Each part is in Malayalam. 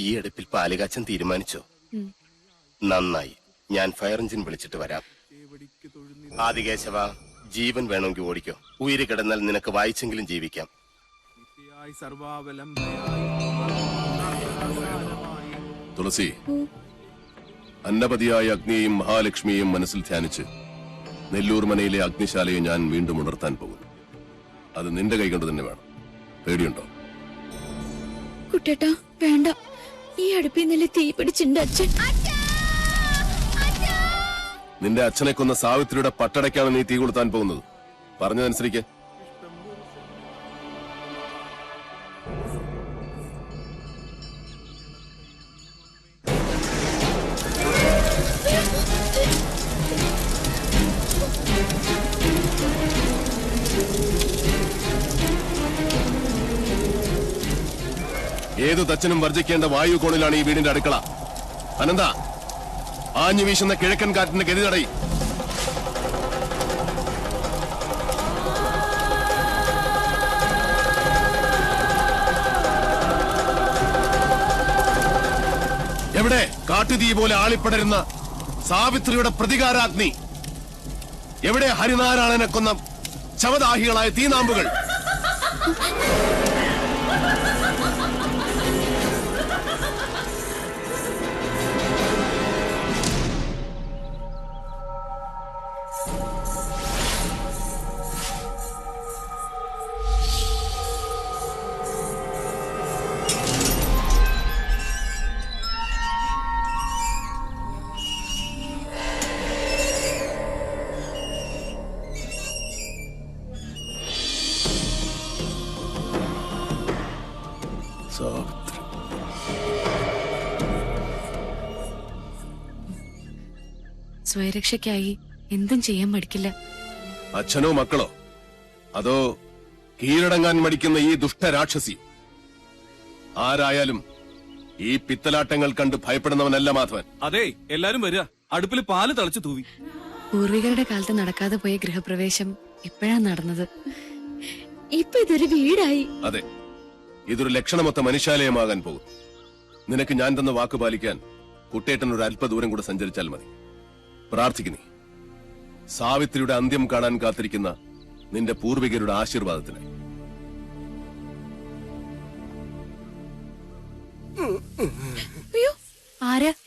ഈ അടുപ്പിൽ പാലുകാച്ചൻ തീരുമാനിച്ചോ? നന്നായി, ഞാൻ ഫയർ എഞ്ചിൻ വിളിച്ചിട്ട് വരാം. ആദികേശവ, ജീവൻ വേണമെങ്കിൽ ഓടിക്കോ. ഉയിര് കിടന്നാൽ നിനക്ക് വായിച്ചെങ്കിലും ജീവിക്കാം. തുളസി, അന്നപതിയായ അഗ്നിയെയും മഹാലക്ഷ്മിയെയും മനസ്സിൽ ധ്യാനിച്ച് നെല്ലൂർ മനയിലെ അഗ്നിശാലയെ ഞാൻ വീണ്ടും ഉണർത്താൻ പോകുന്നു. അത് നിന്റെ കൈകൊണ്ട് തന്നെ വേണം. പേടിയുണ്ടോ? കുട്ടേട്ടാ വേണ്ട, ഈ അടുപ്പിൽ നല്ല തീ പിടിച്ചിട്ടുണ്ട് അച്ഛൻ. നിന്റെ അച്ഛനെ കൊന്ന സാവിത്രിയുടെ പട്ടടയ്ക്കാണ് നീ തീ കൊളുത്താൻ പോകുന്നത്. പറഞ്ഞതനുസരിക്ക്. ഏതു തച്ചനും വർജിക്കേണ്ട വായു കോണിലാണ് ഈ വീടിന്റെ അടുക്കള. അനന്ത, ആഞ്ഞു വീശുന്ന കിഴക്കൻ കാറ്റിന്റെ ഗതി തടയി. എവിടെ കാട്ടുതീ പോലെ ആളിപ്പടരുന്ന സാവിത്രിയുടെ പ്രതികാരാഗ്നി? എവിടെ ഹരിനാരായണനെ കൊന്ന ശവദാഹികളായ തീനാമ്പുകൾ? സ്വയരക്ഷയ്ക്കായി എന്തും ചെയ്യാൻ മടിക്കില്ല. അച്ഛനോ മക്കളോ, അതോ കീഴടങ്ങാൻ മടിക്കുന്ന ഈ ദുഷ്ടരാക്ഷസി? ആരായാലും ഈ പിത്തലാട്ടങ്ങൾ കണ്ട് ഭയപ്പെടുന്നവനല്ല മാധവൻ. അതെ, എല്ലാരും വരിക. അടുപ്പിൽ പാല് തളിച്ചു തൂവി. പൂർവികരുടെ കാലത്ത് നടക്കാതെ പോയ ഗൃഹപ്രവേശം ഇപ്പോഴാണ് നടന്നത്. ഇപ്പൊ ഇതൊരു വീടായി. അതെ, ഇതൊരു ലക്ഷണമൊത്ത മനുഷ്യാലയമാകാൻ പോകും. നിനക്ക് ഞാൻ തന്ന വാക്ക് പാലിക്കാൻ കുട്ടേട്ടൻ ഒരു അല്പദൂരം കൂടെ സഞ്ചരിച്ചാൽ മതി. പ്രാർത്ഥിക്കുന്നേ, സാവിത്രിയുടെ അന്ത്യം കാണാൻ കാത്തിരിക്കുന്ന നിന്റെ പൂർവികരുടെ ആശീർവാദത്തിനായി.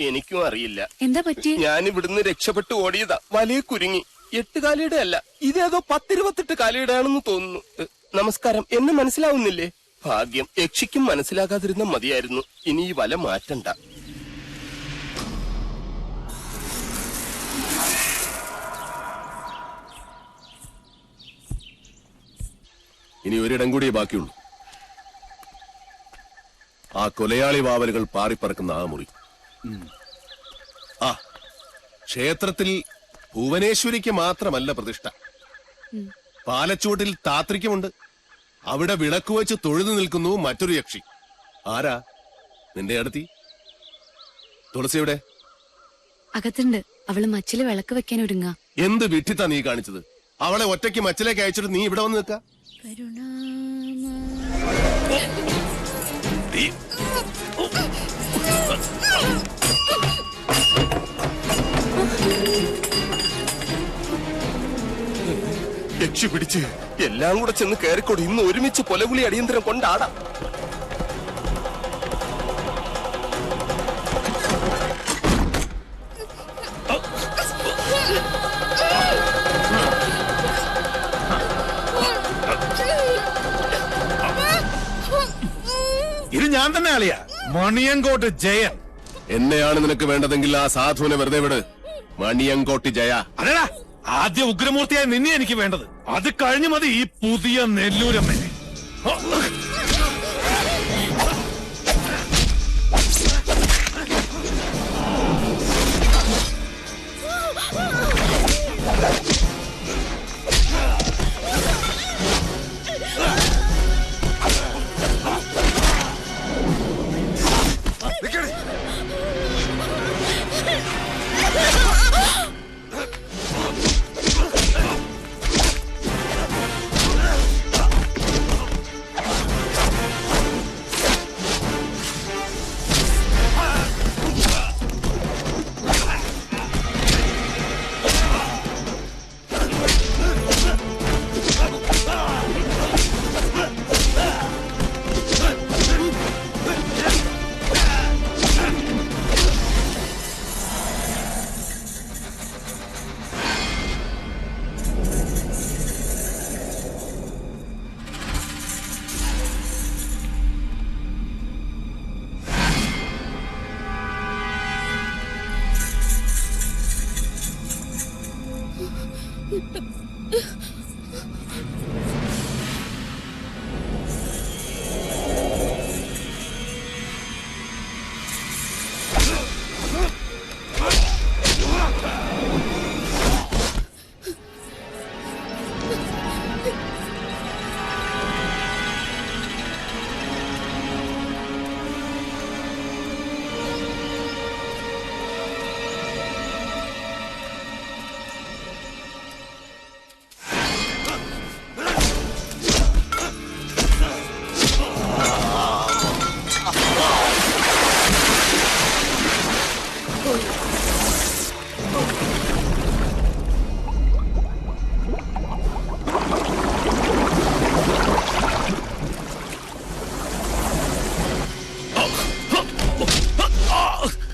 എനിക്കും അറിയില്ല എന്താ പറ്റി. ഞാൻ ഇവിടുന്ന് രക്ഷപ്പെട്ടു ഓടിയതാ. വലിയ കുരുങ്ങി. 8 കാലിയുടെ അല്ല, ഇതേതോ 10-28 കാലിയുടെ ആണെന്ന് തോന്നുന്നു. നമസ്കാരം. എന്നെ മനസ്സിലാവുന്നില്ലേ? ഭാഗ്യം, യക്ഷിക്കും മനസ്സിലാകാതിരുന്ന മതിയായിരുന്നു. ഇനി ഈ വല മാറ്റണ്ട. ഇനി ഒരിടം കൂടിയേ ബാക്കിയുള്ളൂ. ആ കൊലയാളി വാവലുകൾ പാറിപ്പറക്കുന്ന ആ മുറി. ആ ക്ഷേത്രത്തിൽ ഭുവനേശ്വരിക്ക് മാത്രമല്ല പ്രതിഷ്ഠ. പാലച്ചൂട്ടിൽ താത്രിക്കുമുണ്ട്. അവിടെ വിളക്ക് വെച്ച് തൊഴുതു നിൽക്കുന്നു മറ്റൊരു യക്ഷി. ആരാ? നിന്റെ അടുത്തി തുളസിയുടെ അകത്തുണ്ട്. അവള് മച്ചില് വിളക്ക് വെക്കാൻ ഒരുങ്ങ. എന്ത് വിട്ടിത്താ നീ കാണിച്ചത്? അവളെ ഒറ്റയ്ക്ക് മച്ചിലേക്ക് അയച്ചിട്ട് നീ ഇവിടെ വന്ന് നിൽക്ക. യക്ഷി പിടിച്ച് എല്ലാം കൂടെ ചെന്ന് കയറിക്കൊടി. ഇന്ന് ഒരുമിച്ച് കൊലകുളി അടിയന്തരം കൊണ്ടാടാം. ഇത് ഞാൻ തന്നെ അളിയാ, മണിയങ്കോട്ട് ജയൻ. എന്നെയാണ് നിനക്ക് വേണ്ടതെങ്കിൽ ആ സാധുവിനെ വെറുതെ വിട്. മണിയങ്കോട്ടി ജയ. അതെടാ, ആദ്യ ഉഗ്രമൂർത്തിയായി നിന്നെ എനിക്ക് വേണ്ടത്. അത് കഴിഞ്ഞു മതി ഈ പുതിയ നെല്ലൂരമ്മനെ.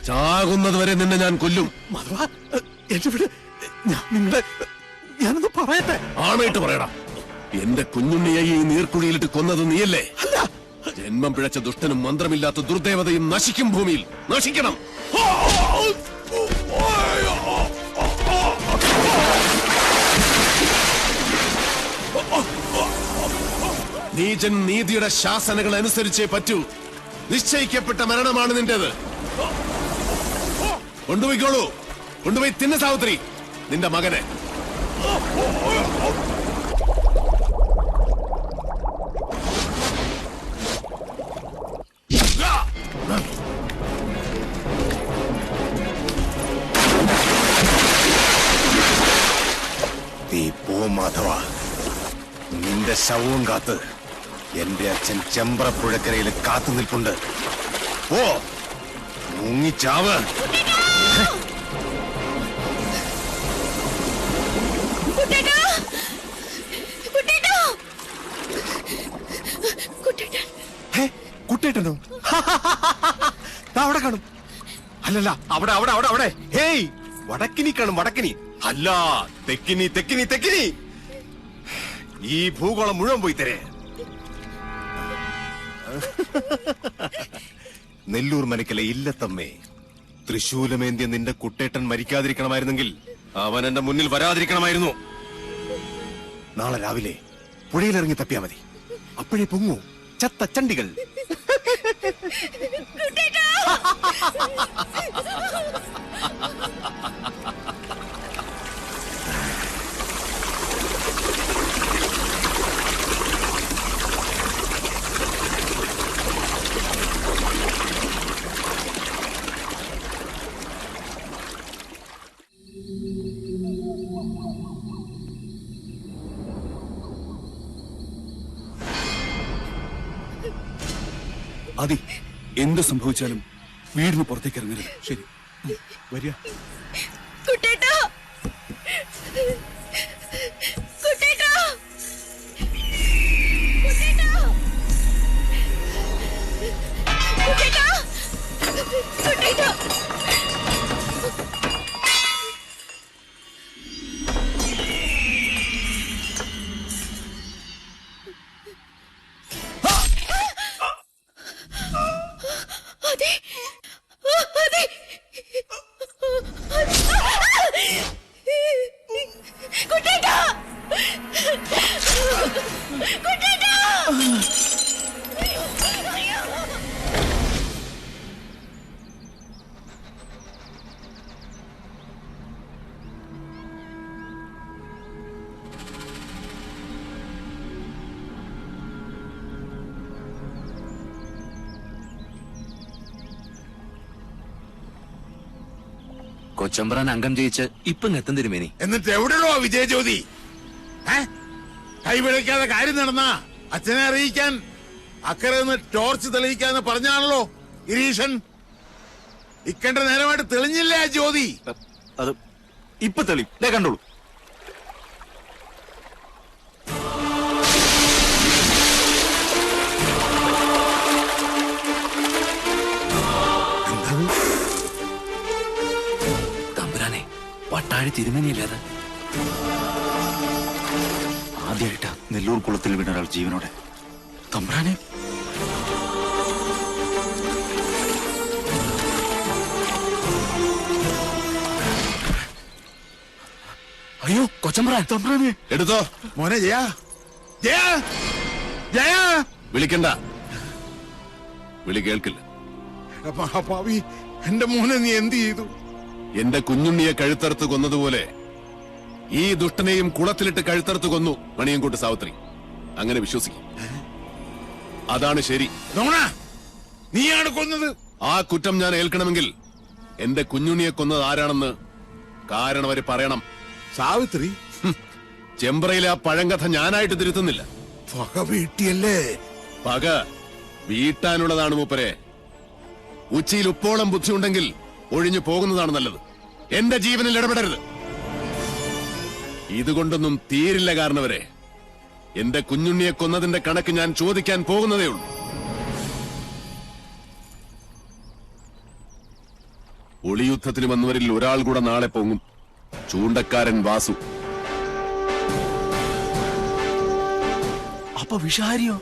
ചാകുന്നതുവരെ നിന്നെ ഞാൻ കൊല്ലും. മാധവ, എന്റെ വീട് ഞാനൊന്ന് പറയട്ടെ. ആണായിട്ട് പറയടാ. എന്റെ കുഞ്ഞുണ്ണിയെ ഈ നീർക്കുഴിയിലിട്ട് കൊന്നത് നീയല്ലേ? ജന്മം പിഴച്ച ദുഷ്ടനും മന്ത്രമില്ലാത്ത ദുർദേവതയും നശിക്കും. ഭൂമിയിൽ നശിക്കണം. നീചൻ നീതിയുടെ ശാസനകൾ അനുസരിച്ചേ പറ്റൂ. നിശ്ചയിക്കപ്പെട്ട മരണമാണ് നിന്റേത്. കൊണ്ടുപോയിക്കോളൂ. കൊണ്ടുപോയി തിന്ന സാവിത്രി നിന്റെ മകനെ. നീ പോ മാധവ. നിന്റെ ശവവും കാത്ത് എന്റെ അച്ഛൻ ചെമ്പ്രപ്പുഴക്കരയിൽ കാത്തു നിൽപ്പുണ്ട്. പോ, മുങ്ങിച്ചാവ്. കുട്ടേട്ടനോ? അവിടെ കാണും. അല്ലല്ല, അവിടെ അവിടെ അവിടെ അവിടെ. ഹേയ്, വടക്കിനി കാണും. വടക്കിനി അല്ല, തെക്കിനി തെക്കിനി തെക്കിനി. ഈ ഭൂഗോളം മുഴുവൻ പോയി തരേ. നെല്ലൂർ മനക്കലെ ഇല്ലത്തമ്മേ, തൃശൂലമേന്തിയ നിന്റെ കുട്ടേട്ടൻ മരിക്കാതിരിക്കണമായിരുന്നെങ്കിൽ അവൻ എന്റെ മുന്നിൽ വരാതിരിക്കണമായിരുന്നു. നാളെ രാവിലെ പുഴയിലിറങ്ങി തപ്പിയാ മതി. അപ്പോഴേ പൊങ്ങൂ ചത്ത ചണ്ടികൾ. അതി എന്ത് സംഭവിച്ചാലും വീടിന് പുറത്തേക്ക് ഇറങ്ങരുത്. ശരി, വരിക. കുട്ടേട്ടാ, കുട്ടേട്ടാ, കുട്ടേട്ടാ, കുട്ടേട്ടാ, കുട്ടേട്ടാ. കൊച്ചമ്പ്രാൻ അംഗം ജയിച്ച് ഇപ്പം എത്തും തിരുമേനി. എന്നിട്ട് എവിടെയോ വിജയജ്യോതി? കൈപിഴയ്ക്കാതെ കാര്യം നടന്ന അച്ഛനെ അറിയിക്കാൻ അക്കരെ നിന്ന് ടോർച്ച് തെളിയിക്കാന്ന് പറഞ്ഞാണല്ലോ ഗിരീശൻ. ഇക്കണ്ട നേരമായിട്ട് തെളിഞ്ഞില്ലേ ആ ജ്യോതി? അത് ഇപ്പൊ തെളി കണ്ടോളൂ. തമ്പുരാനെ, വട്ടാഴി തിരുമേനിയല്ലാതെ ആദ്യമായിട്ടാ നെല്ലൂർ കുളത്തിൽ വീണ ഒരാൾ ജീവനോടെ. തമ്പുരാനെ, അയ്യോ കൊച്ചമ്പ്രാൻ. തമ്പുരാനെ എടുത്തോ മോനെ. ജയ ജയ ജയ. വിളിക്കണ്ട, വിളി കേൾക്കില്ല. മഹാഭാവി, എന്റെ മോനെ നീ എന്ത് ചെയ്തു? എന്റെ കുഞ്ഞുണ്ണിയെ കഴുത്തറുത്ത് കൊന്നതുപോലെ ഈ ദുഷ്ടനെയും കുളത്തിലിട്ട് കഴുത്തറുത്ത് കൊന്നു മണിയൻകൂട്ട് സാവിത്രി. അങ്ങനെ വിശ്വസിക്കും. അതാണ് ശരി. നീയാണ് കൊന്നത്. ആ കുറ്റം ഞാൻ ഏൽക്കണമെങ്കിൽ എന്റെ കുഞ്ഞുണ്ണിയെ കൊന്നത് ആരാണെന്ന് കാരണം അവര് പറയണം. സാവിത്രി? ചെമ്പ്രയിലെ ആ പഴങ്കഥ ഞാനായിട്ട് തിരുത്തുന്നില്ല. പക വീട്ടിയല്ലേ? പക വീട്ടാനുള്ളതാണ് മൂപ്പരെ. ഉച്ചയിൽ ഉപ്പോളം ബുദ്ധിയുണ്ടെങ്കിൽ ഒഴിഞ്ഞു പോകുന്നതാണ് നല്ലത്. എന്റെ ജീവനിൽ ഇടപെടരുത്. ഇതുകൊണ്ടൊന്നും തീരില്ല. കാരണവരെ, എന്റെ കുഞ്ഞുണ്ണിയെ കൊന്നതിന്റെ കണക്ക് ഞാൻ ചോദിക്കാൻ പോകുന്നതേ ഉള്ളൂ. ഒളിയുദ്ധത്തിന് വന്നവരിൽ ഒരാൾ കൂടെ നാളെ പൊങ്ങും. ചൂണ്ടക്കാരൻ വാസു. അപ്പൊ വിഷാരിയോ?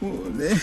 മോനെ